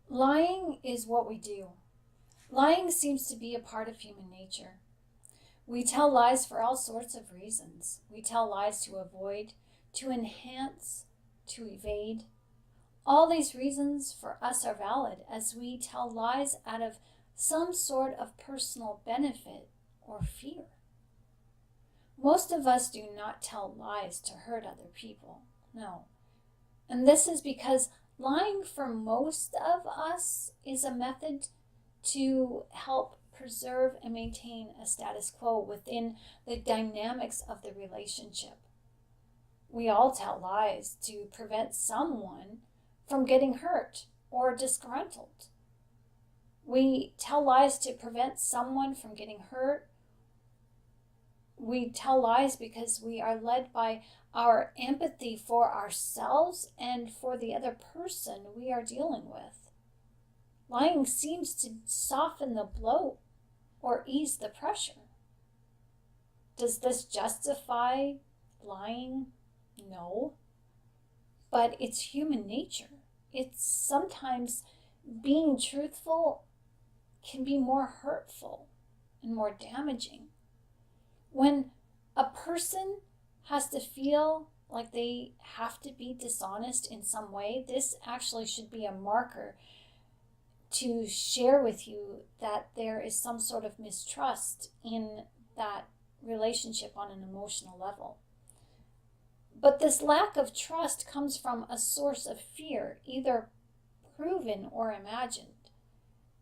Lying is what we do. Lying seems to be a part of human nature. We tell lies for all sorts of reasons. We tell lies to avoid, to enhance, to evade. All these reasons for us are valid as we tell lies out of some sort of personal benefit or fear. Most of us do not tell lies to hurt other people. No. And this is because lying for most of us is a method to help preserve and maintain a status quo within the dynamics of the relationship. We all tell lies to prevent someone from getting hurt or disgruntled. We tell lies to prevent someone from getting hurt. We tell lies because we are led by our empathy for ourselves and for the other person we are dealing with. Lying seems to soften the blow or ease the pressure. Does this justify lying? No. But it's human nature. It's sometimes being truthful can be more hurtful and more damaging. When a person has to feel like they have to be dishonest in some way, this actually should be a marker to share with you that there is some sort of mistrust in that relationship on an emotional level. But this lack of trust comes from a source of fear, either proven or imagined.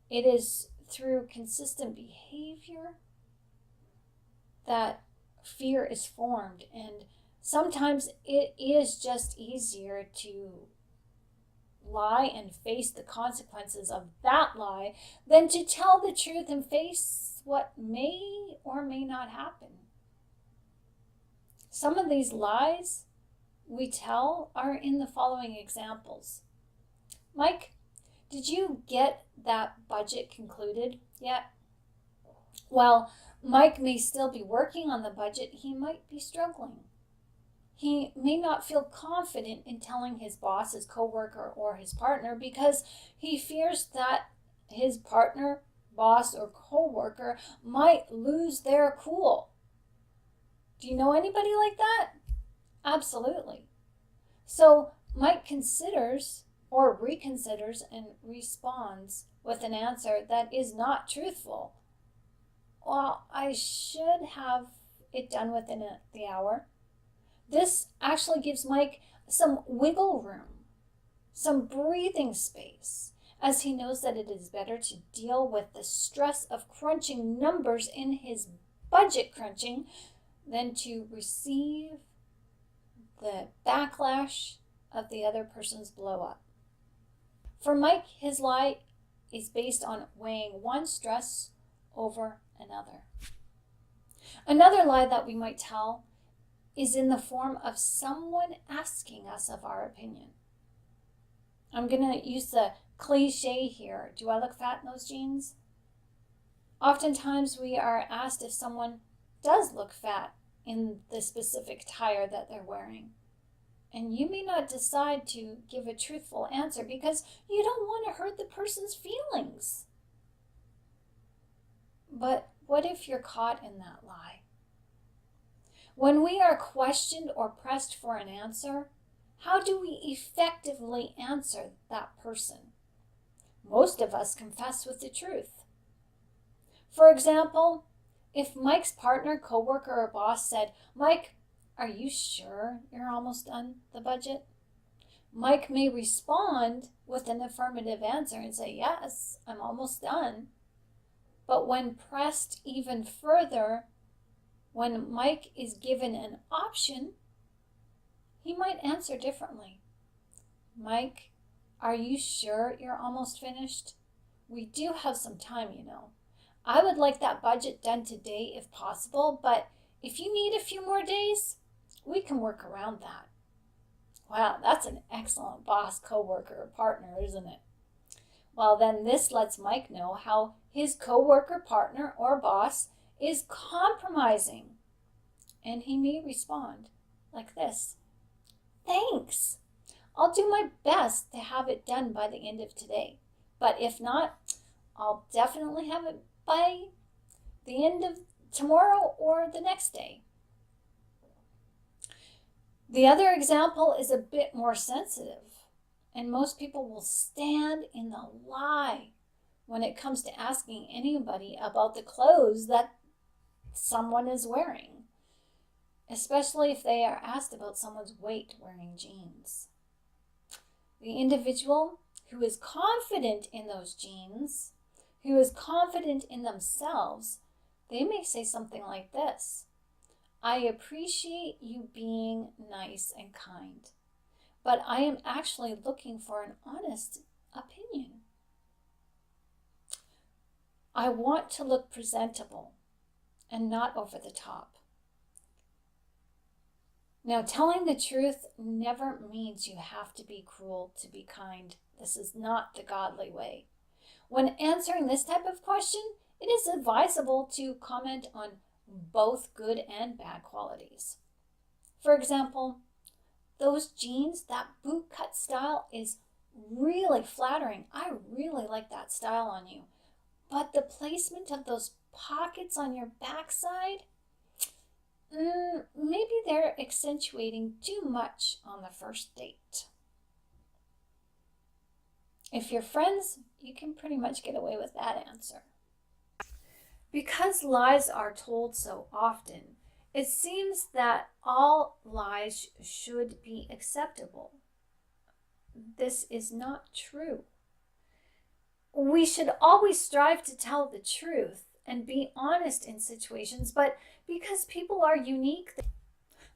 It is through consistent behavior that fear is formed, and sometimes it is just easier to lie and face the consequences of that lie than to tell the truth and face what may or may not happen. Some of these lies we tell are in the following examples. Mike, did you get that budget concluded yet? Well, Mike may still be working on the budget. He might be struggling. He may not feel confident in telling his boss, his coworker, or his partner because he fears that his partner, boss, or coworker might lose their cool. Do you know anybody like that? Absolutely. So Mike considers or reconsiders and responds with an answer that is not truthful. Well, I should have it done within the hour. This actually gives Mike some wiggle room, some breathing space, as he knows that it is better to deal with the stress of crunching numbers in his budget crunching than to receive the backlash of the other person's blow up. For Mike, his lie is based on weighing one stress over another. Another lie that we might tell is in the form of someone asking us of our opinion. I'm going to use the cliche here. Do I look fat in those jeans? Oftentimes we are asked if someone does look fat in the specific attire that they're wearing. And you may not decide to give a truthful answer because you don't want to hurt the person's feelings. But what if you're caught in that lie? When we are questioned or pressed for an answer, how do we effectively answer that person? Most of us confess with the truth. For example, if Mike's partner, coworker, or boss said, "Mike, are you sure you're almost done the budget?" Mike may respond with an affirmative answer and say, "Yes, I'm almost done." But when pressed even further, when Mike is given an option, he might answer differently. "Mike, are you sure you're almost finished? We do have some time, you know. I would like that budget done today if possible, but if you need a few more days, we can work around that." Wow, that's an excellent boss, coworker, or partner, isn't it? Well, then this lets Mike know how his coworker, partner, or boss is compromising. And he may respond like this: "Thanks. I'll do my best to have it done by the end of today. But if not, I'll definitely have it by the end of tomorrow or the next day. The other example is a bit more sensitive, and most people will stand in the lie when it comes to asking anybody about the clothes that someone is wearing, especially if they are asked about someone's weight wearing jeans. The individual who is confident in those jeans, who is confident in themselves, they may say something like this: I appreciate you being nice and kind, but I am actually looking for an honest opinion. I want to look presentable and not over the top. Now, telling the truth never means you have to be cruel to be kind. This is not the godly way. When answering this type of question, it is advisable to comment on both good and bad qualities. For example, those jeans, that boot cut style is really flattering. I really like that style on you. But the placement of those pockets on your backside, maybe they're accentuating too much on the first date. If you're friends, you can pretty much get away with that answer. Because lies are told so often, it seems that all lies should be acceptable. This is not true. We should always strive to tell the truth and be honest in situations, but because people are unique,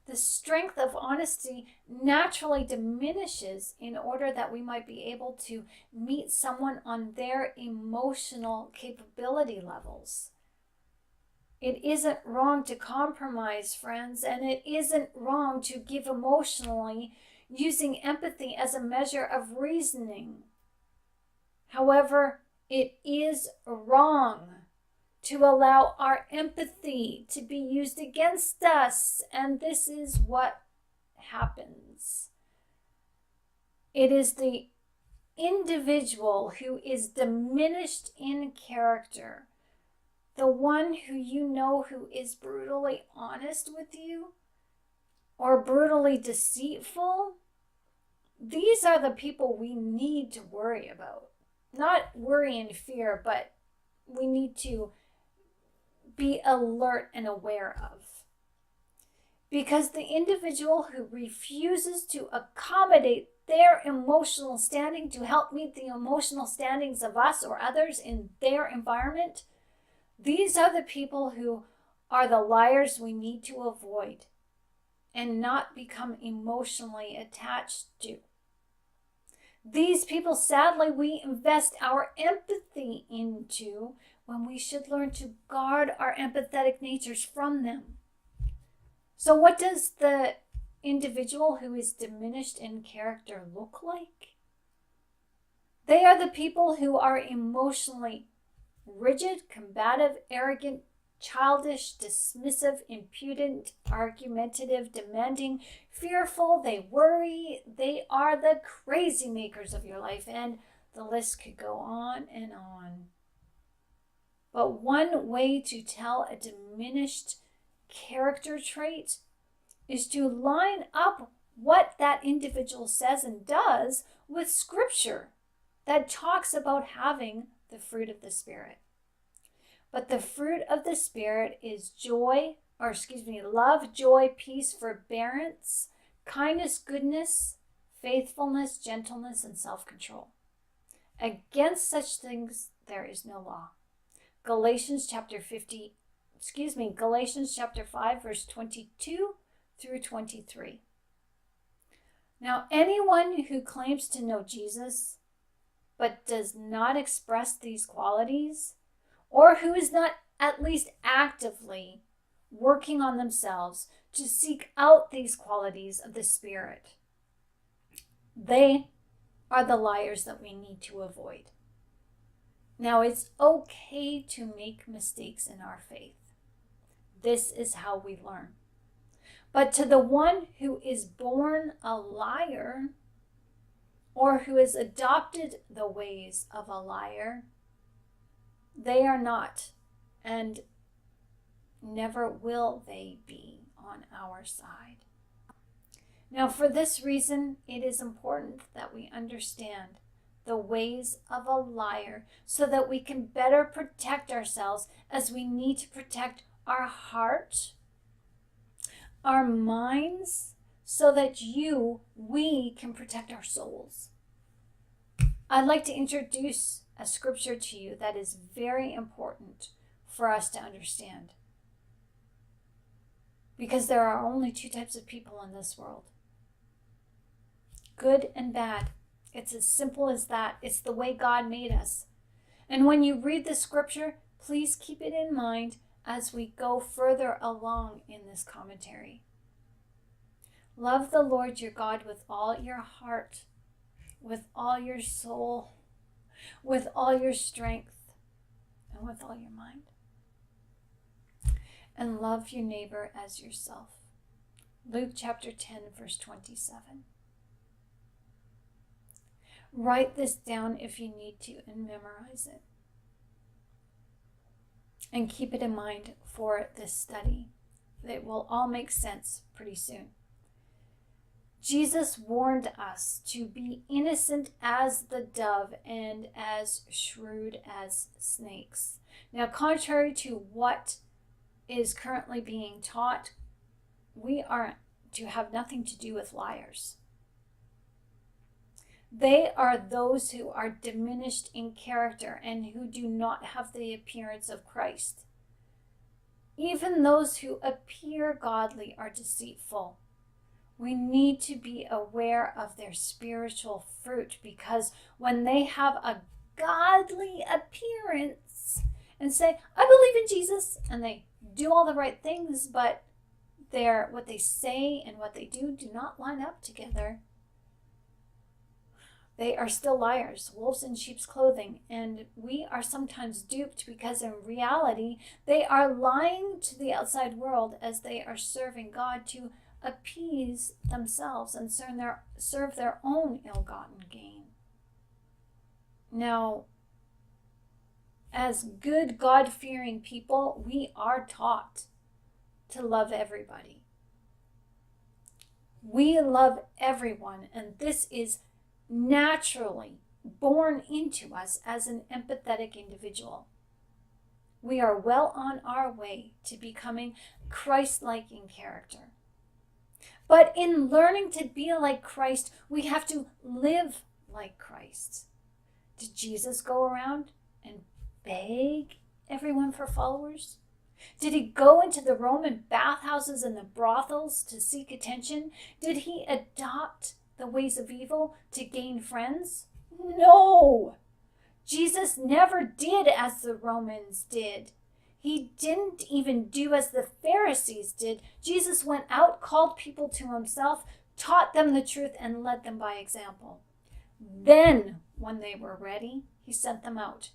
the strength of honesty naturally diminishes in order that we might be able to meet someone on their emotional capability levels. It isn't wrong to compromise, friends, and it isn't wrong to give emotionally using empathy as a measure of reasoning. However, it is wrong to allow our empathy to be used against us, and this is what happens. It is the individual who is diminished in character, the one who you know who is brutally honest with you or brutally deceitful. These are the people we need to worry about. Not worry and fear, but we need to be alert and aware of. Because the individual who refuses to accommodate their emotional standing to help meet the emotional standings of us or others in their environment, these are the people who are the liars we need to avoid and not become emotionally attached to. These people, sadly, we invest our empathy into when we should learn to guard our empathetic natures from them. So what does the individual who is diminished in character look like? They are the people who are emotionally rigid, combative, arrogant, childish, dismissive, impudent, argumentative, demanding, fearful. They worry. They are the crazy makers of your life, and the list could go on and on. But one way to tell a diminished character trait is to line up what that individual says and does with scripture that talks about having the fruit of the Spirit. But the fruit of the Spirit is love, joy, peace, forbearance, kindness, goodness, faithfulness, gentleness, and self-control. Against such things there is no law. Galatians chapter 5, verse 22 through 23. Now, anyone who claims to know Jesus but does not express these qualities, or who is not at least actively working on themselves to seek out these qualities of the Spirit, they are the liars that we need to avoid. Now, it's okay to make mistakes in our faith. This is how we learn. But to the one who is born a liar, or who has adopted the ways of a liar, they are not and never will they be on our side. Now, for this reason, it is important that we understand the ways of a liar so that we can better protect ourselves, as we need to protect our heart, our minds, so that we can protect our souls. I'd like to introduce a scripture to you that is very important for us to understand. Because there are only two types of people in this world: good and bad. It's as simple as that. It's the way God made us. And when you read the scripture, please keep it in mind as we go further along in this commentary. Love the Lord your God with all your heart, with all your soul, with all your strength, and with all your mind. And love your neighbor as yourself. Luke chapter 10, verse 27. Write this down if you need to and memorize it. And keep it in mind for this study. It will all make sense pretty soon. Jesus warned us to be innocent as the dove and as shrewd as snakes. Now, contrary to what is currently being taught, we are to have nothing to do with liars. They are those who are diminished in character and who do not have the appearance of Christ. Even those who appear godly are deceitful. We need to be aware of their spiritual fruit, because when they have a godly appearance and say, I believe in Jesus, and they do all the right things, but what they say and what they do not line up together, they are still liars, wolves in sheep's clothing, and we are sometimes duped, because in reality, they are lying to the outside world as they are serving God to appease themselves and serve their own ill-gotten gain. Now, as good God-fearing people, we are taught to love everybody. We love everyone, and this is naturally born into us as an empathetic individual. We are well on our way to becoming Christ-like in character. But in learning to be like Christ, we have to live like Christ. Did Jesus go around and beg everyone for followers? Did he go into the Roman bathhouses and the brothels to seek attention? Did he adopt the ways of evil to gain friends? No! Jesus never did as the Romans did. He didn't even do as the Pharisees did. Jesus went out, called people to himself, taught them the truth, and led them by example. Then, when they were ready, he sent them out.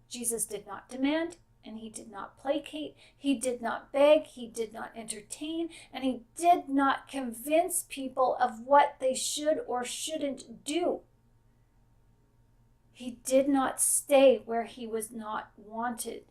Jesus did not demand, and he did not placate. He did not beg. He did not entertain, and he did not convince people of what they should or shouldn't do. He did not stay where he was not wanted.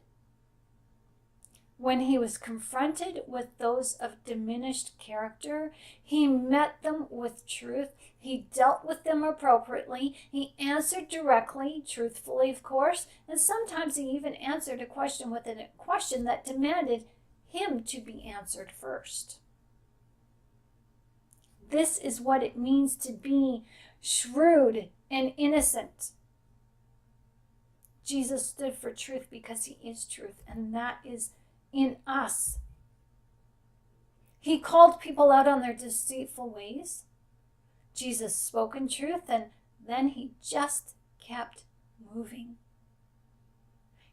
When he was confronted with those of diminished character, he met them with truth. He dealt with them appropriately. He answered directly, truthfully, of course, and sometimes he even answered a question with a question that demanded him to be answered first. This is what it means to be shrewd and innocent. Jesus stood for truth because he is truth, and that is in us. He called people out on their deceitful ways. Jesus spoke in truth, and then he just kept moving.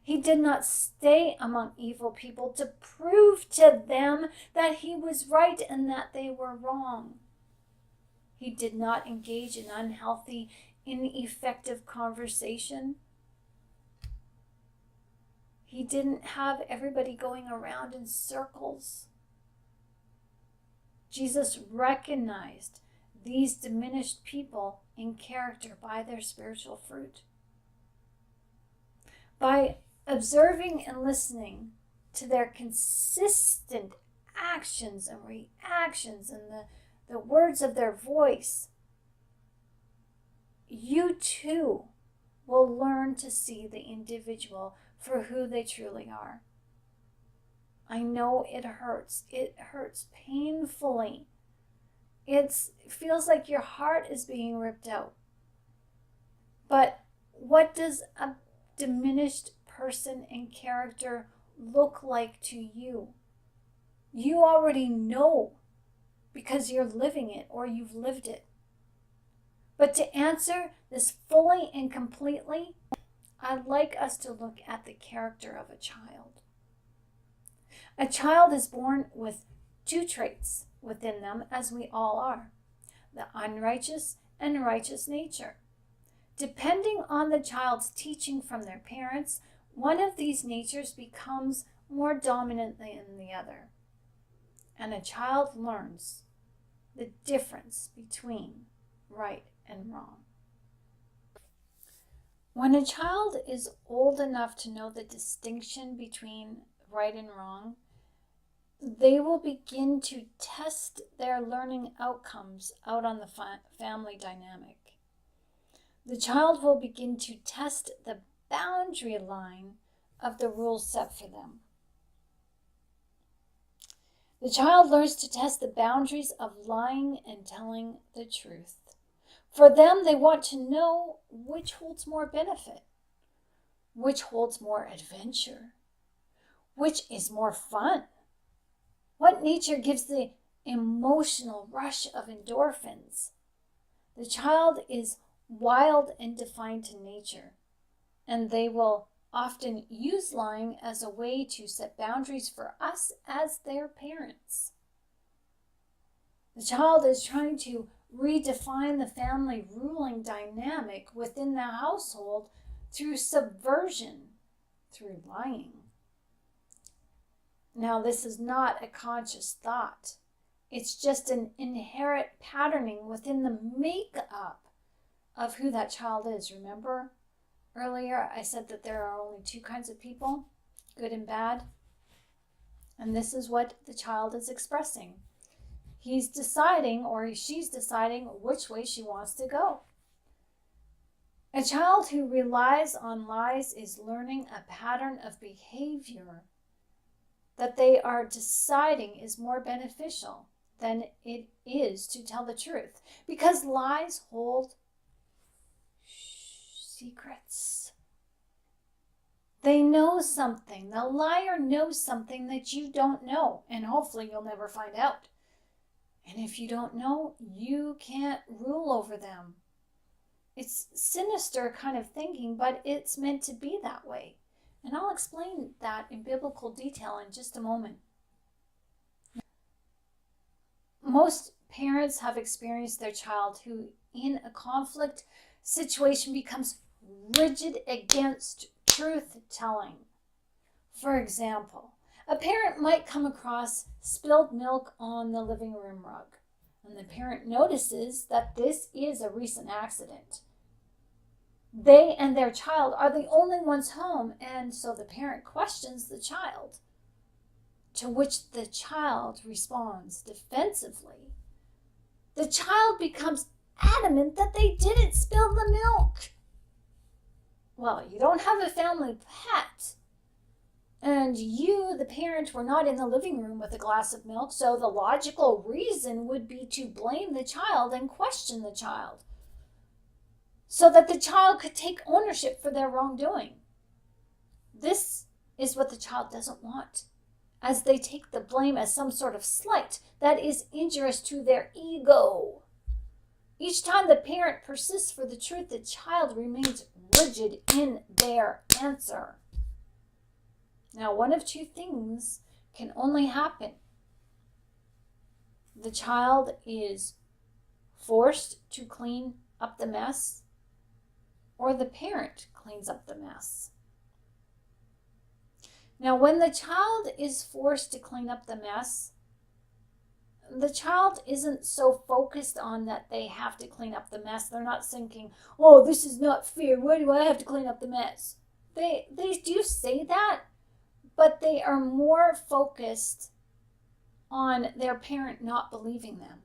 He did not stay among evil people to prove to them that he was right and that they were wrong. He did not engage in unhealthy, ineffective conversation. He didn't have everybody going around in circles. Jesus recognized these diminished people in character by their spiritual fruit. By observing and listening to their consistent actions and reactions and the words of their voice, you too will learn to see the individual for who they truly are. I know it hurts. It hurts painfully. It feels like your heart is being ripped out. But what does a diminished person in character look like to you? You already know because you're living it or you've lived it. But to answer this fully and completely, I'd like us to look at the character of a child. A child is born with two traits within them, as we all are: the unrighteous and righteous nature. Depending on the child's teaching from their parents, one of these natures becomes more dominant than the other. And a child learns the difference between right and wrong. When a child is old enough to know the distinction between right and wrong, they will begin to test their learning outcomes out on the family dynamic. The child will begin to test the boundary line of the rules set for them. The child learns to test the boundaries of lying and telling the truth. For them, they want to know which holds more benefit, which holds more adventure, which is more fun. What nature gives the emotional rush of endorphins? The child is wild and defiant to nature, and they will often use lying as a way to set boundaries for us as their parents. The child is trying to redefine the family ruling dynamic within the household through subversion, through lying. Now, this is not a conscious thought. It's just an inherent patterning within the makeup of who that child is. Remember earlier I said that there are only two kinds of people, good and bad? And this is what the child is expressing. He's deciding, or she's deciding, which way she wants to go. A child who relies on lies is learning a pattern of behavior that they are deciding is more beneficial than it is to tell the truth, because lies hold secrets. They know something. The liar knows something that you don't know, and hopefully you'll never find out. And if you don't know, you can't rule over them. It's sinister kind of thinking, but it's meant to be that way. And I'll explain that in biblical detail in just a moment. Most parents have experienced their child who, in a conflict situation, becomes rigid against truth-telling. For example, a parent might come across spilled milk on the living room rug, and the parent notices that this is a recent accident. They and their child are the only ones home, and so the parent questions the child, to which the child responds defensively. The child becomes adamant that they didn't spill the milk. Well, you don't have a family pet, and you, the parent, were not in the living room with a glass of milk, so the logical reason would be to blame the child and question the child, so that the child could take ownership for their wrongdoing. This is what the child doesn't want, as they take the blame as some sort of slight that is injurious to their ego. Each time the parent persists for the truth, the child remains rigid in their answer. Now, one of two things can only happen. The child is forced to clean up the mess, or the parent cleans up the mess. Now, when the child is forced to clean up the mess, the child isn't so focused on that they have to clean up the mess. They're not thinking, oh, this is not fair. Why do I have to clean up the mess? They do say that, but they are more focused on their parent not believing them.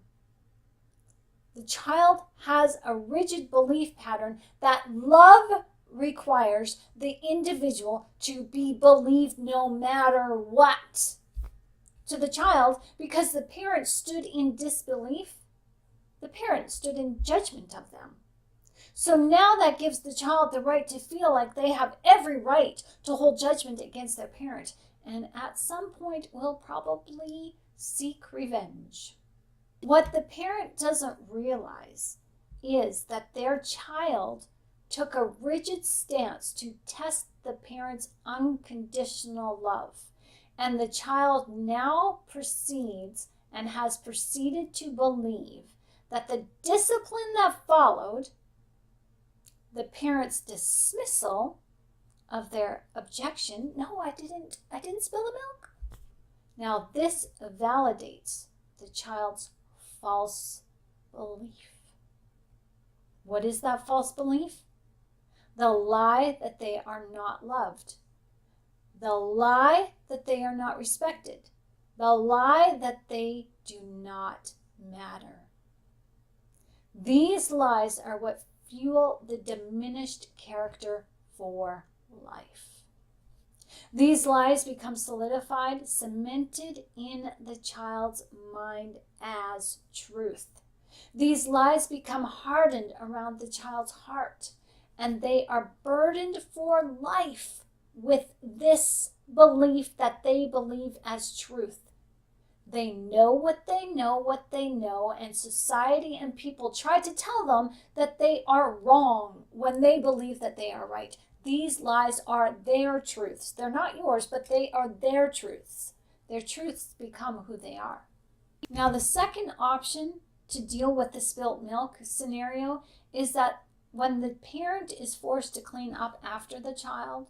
The child has a rigid belief pattern that love requires the individual to be believed no matter what. To the child, because the parent stood in disbelief, the parent stood in judgment of them. So now that gives the child the right to feel like they have every right to hold judgment against their parent, and at some point will probably seek revenge. What the parent doesn't realize is that their child took a rigid stance to test the parent's unconditional love. And the child now proceeds and has proceeded to believe that the discipline that followed the parent's dismissal of their objection, no, I didn't spill the milk. Now this validates the child's false belief. What is that false belief? The lie that they are not loved. The lie that they are not respected. The lie that they do not matter. These lies are what fuel the diminished character for life. These lies become solidified, cemented in the child's mind as truth. These lies become hardened around the child's heart, and they are burdened for life with this belief that they believe as truth. They know what they know, and society and people try to tell them that they are wrong when they believe that they are right. These lies are their truths. They're not yours, but they are their truths. Their truths become who they are. Now, the second option to deal with the spilt milk scenario is that when the parent is forced to clean up after the child,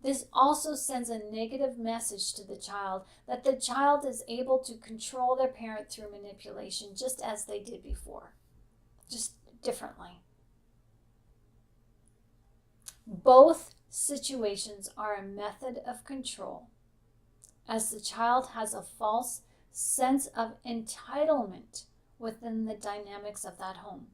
this also sends a negative message to the child that the child is able to control their parent through manipulation, just as they did before, just differently. Both situations are a method of control, as the child has a false sense of entitlement within the dynamics of that home.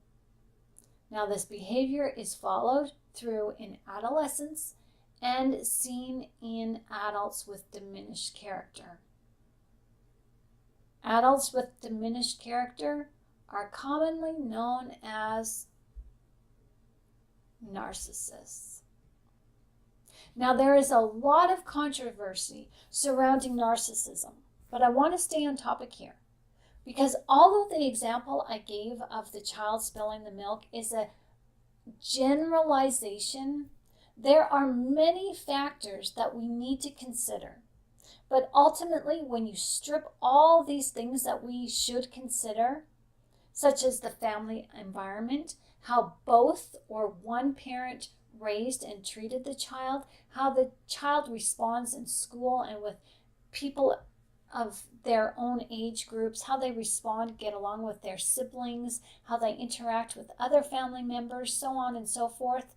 Now, this behavior is followed through in adolescence and seen in adults with diminished character. Adults with diminished character are commonly known as narcissists. Now, there is a lot of controversy surrounding narcissism, but I want to stay on topic here, because although the example I gave of the child spilling the milk is a generalization, there are many factors that we need to consider. But ultimately, when you strip all these things that we should consider, such as the family environment, how both or one parent raised and treated the child, how the child responds in school and with people of their own age groups, how they respond, get along with their siblings, how they interact with other family members, so on and so forth.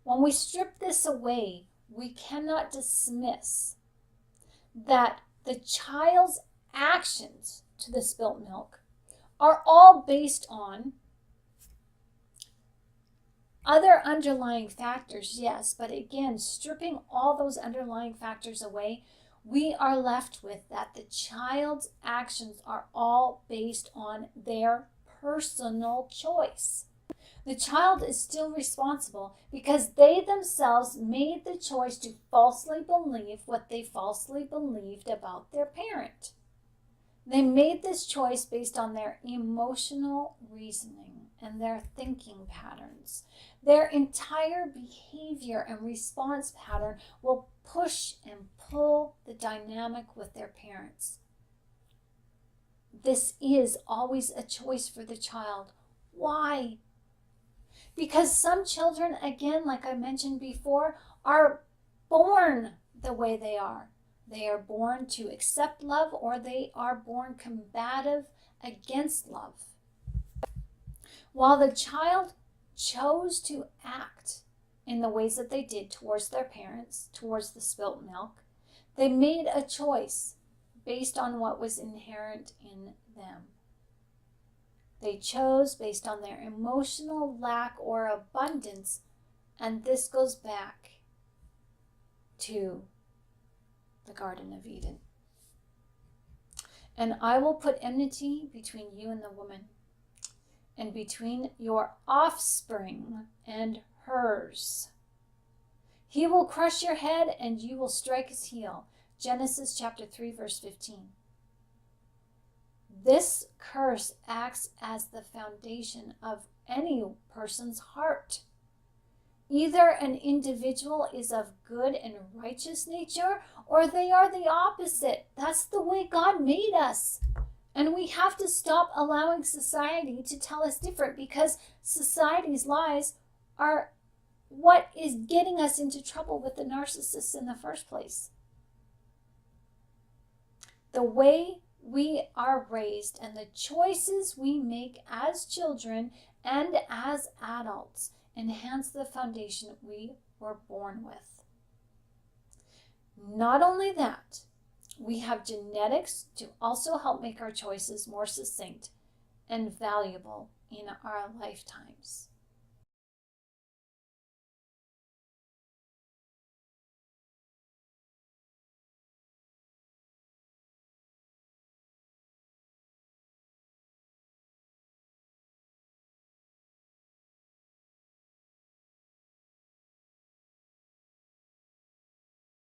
When we strip this away, we cannot dismiss that the child's actions to the spilt milk are all based on other underlying factors, yes, but again, stripping all those underlying factors away, we are left with that the child's actions are all based on their personal choice. The child is still responsible because they themselves made the choice to falsely believe what they falsely believed about their parent. They made this choice based on their emotional reasoning and their thinking patterns. Their entire behavior and response pattern will push and pull the dynamic with their parents. This is always a choice for the child. Why? Because some children, again, like I mentioned before, are born the way they are. They are born to accept love, or they are born combative, against love. While the child chose to act in the ways that they did towards their parents, towards the spilt milk, they made a choice based on what was inherent in them. They chose based on their emotional lack or abundance, and this goes back to the Garden of Eden. And I will put enmity between you and the woman, and between your offspring and hers. He will crush your head, and you will strike his heel. Genesis chapter 3, verse 15. This curse acts as the foundation of any person's heart. Either an individual is of good and righteous nature, or they are the opposite. That's the way God made us. And we have to stop allowing society to tell us different, because society's lies are what is getting us into trouble with the narcissists in the first place. The way we are raised and the choices we make as children and as adults enhance the foundation we were born with. Not only that, we have genetics to also help make our choices more succinct and valuable in our lifetimes.